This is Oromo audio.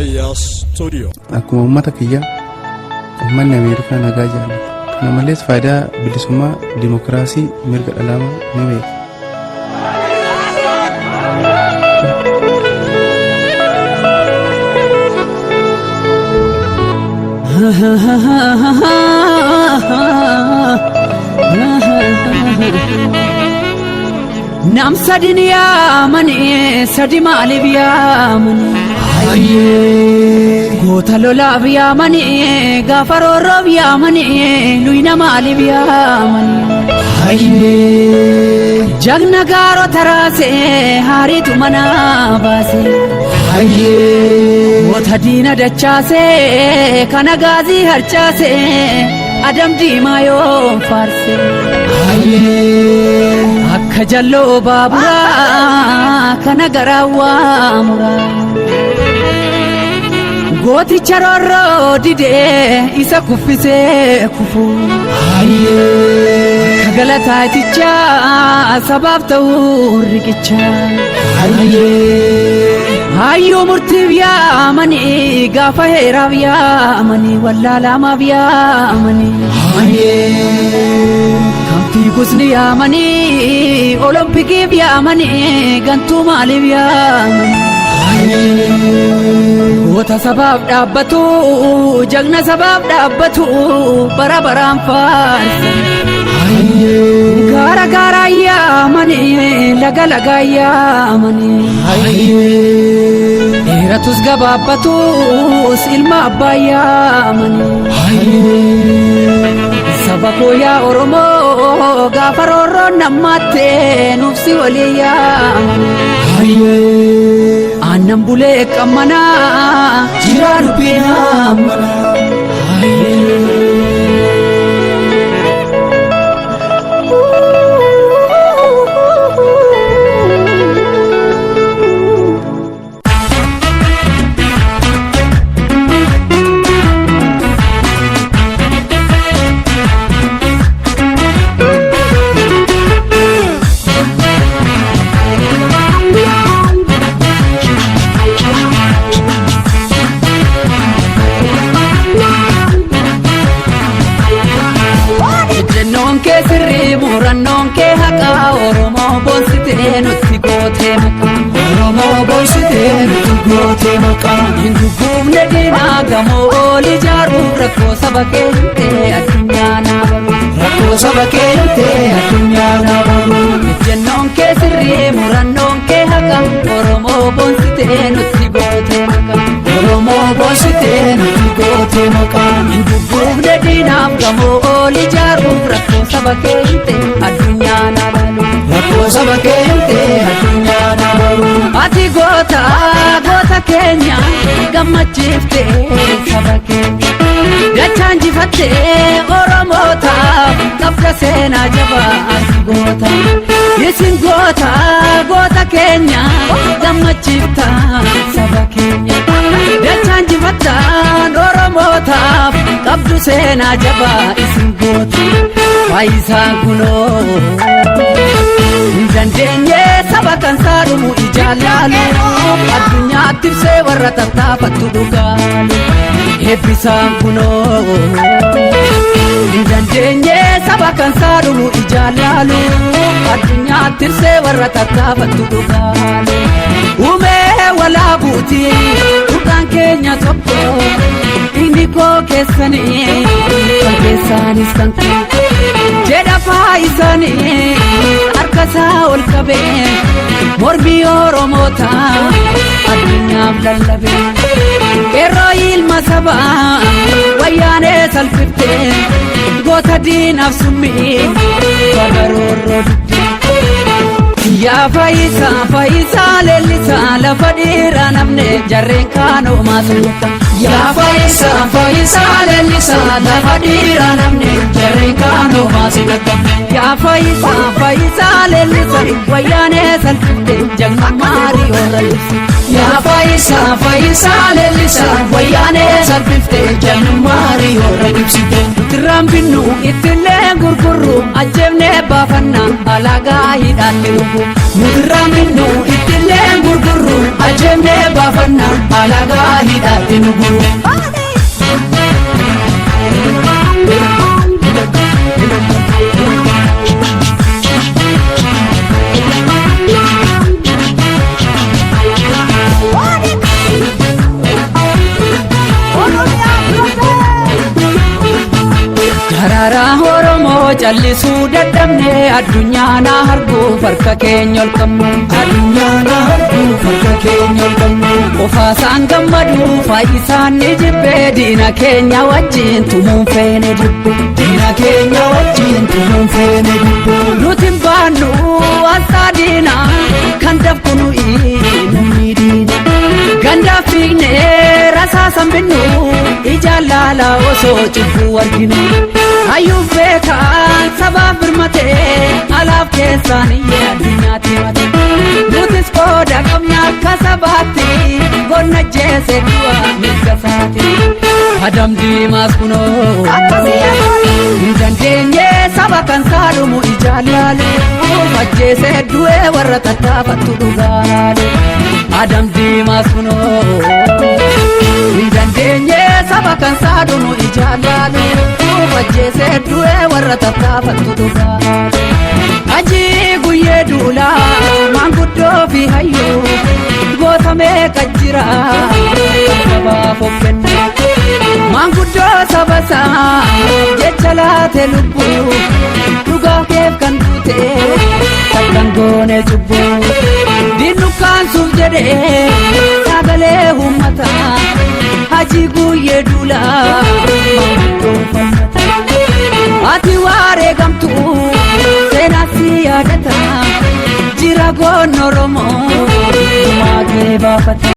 Fayyaa Studio. Akkuma uummata kiyyaa uummanni Ameerikaa nagaa jaalata. Kana malees faayidaa bilisummaa dimokiraasii mirga dhalaa ni beeka. Nam sadiniya mani sadi malibiya mani goota lolabiya mani gafarorobiya mani luyna malibiya mani jagna garo tarase haritu mana base goota dina dachase kana gazi harchase adam dimayo farse akka jallo babura kana garawa mura goti charorro dide isa kufise kufu kagalata ticha sabab tawrikicha hayyo murtibiya mani gafa herabiya mani wallala mabiya mani kamti kusniya mani olimpiki biya mani gantu malibiya mani goota sabab dhabbatu jagna sabab dhabbatu barabaran farsa gara gara ya mani laga laga ya mani eratus gababbatu ilma abbaya mani sabako ya oromo gafarorro namatte nufsi waliya annam bule kamana jiraru bina murannon ke haqa oromo bonsite nutti gote maka oromo bonsite nutti gote maka indugumne dina gamo oli jaru rakko sabakente adunyana baru rakko sabakente adunyana baru jennon ke sirri murannon ke haqa oromo bonsite nutti gote maka oromo bonsite nutti gote maka indugumne dina gamo oli jaru rakko sabakente adunyana baru rakko sabakente adunyana baru ati goota goota kenya gammachifte sabakenya gachanjifatte oromota qabda sena jaba ati goota yesin goota goota kenya gammachifta sabakenya gachanjifatta oromota qabdu sena jaba isin goota faisan kuno dandenye sabakan sarumu ijalalu adunya tirse warra tattafatu dugalu hebbisan kuno dandenye sabakan sarumu ijalalu adunya tirse warra tattafatu dugalu ume wala buti dukan kenya tokko indiko kesani kesani sanki jeda faisani arkasa ol kabe morbi oromota adunya lallabe eroil masaba wayane salfite gota din afsumi bagaroro ya faisa faisa lelisa la fadira namne jarren kano masuka ya faisa faisa lelisa la fadira namne jarren kano masuka ya faisa faisa lelisa wayane salfite jagna mari oralisi ya faisa faisa lelisa wayane salfite jagna mari oralisi trambinu itile gurguru ajemne bafanna alaga hidallu mudraminnu itile gurguru ajemne bafanna alaga hidhaatti nu guru. Daraaraa Oromoo callisuu dadhabne addunyaa na arguuf harka keenya ol qabnu. Addunyaa na arguuf harka keenya ol qabnu. Qofaasaan gammadu faayisaan ni jibbe diina keenya wajjin tumuun feene dibbe. Diina keenya wajjin tumuun feene dibbe. Nuti hin baannu asaa diina kan dafku nuyi namni diina. Gandaa fiignee rasaasan binnu ijaan laala osoo cubbuu arginu. Hayyuuf beekaan sabaaf birmatee alaaf keessaan iyyee addunyaatti mate. Nutis qooda qabna akka sabaatti gonna jeese du'a mirga isaati. Adam Diimaas kunoo hin dandeenye saba kan saadhumu ijaan laalu ajjeese du'ee warra tattaafattu dhugaa laalu. Adam Diimaas kunoo hin dandeenye saba kan saadhumu ijaan laalu ajjeese du'ee warra tattaafattu dhugaa laalu. Hajii guyyee duulaa maanguddoo fi hayyuu gootamee qajjira sabaaf of kennu. Maanguddoo sabasaa jecha laate lubbuu dhugaa keef kan duute takkan goone cubbuu. Diinukkaansuuf jedhee sagalee uummataa hajii guyyee duulaa maanguddoo falmata. Ati waaree gamtuu seenaa si yaadata jira goon Oromoo dhumaa kee baafata.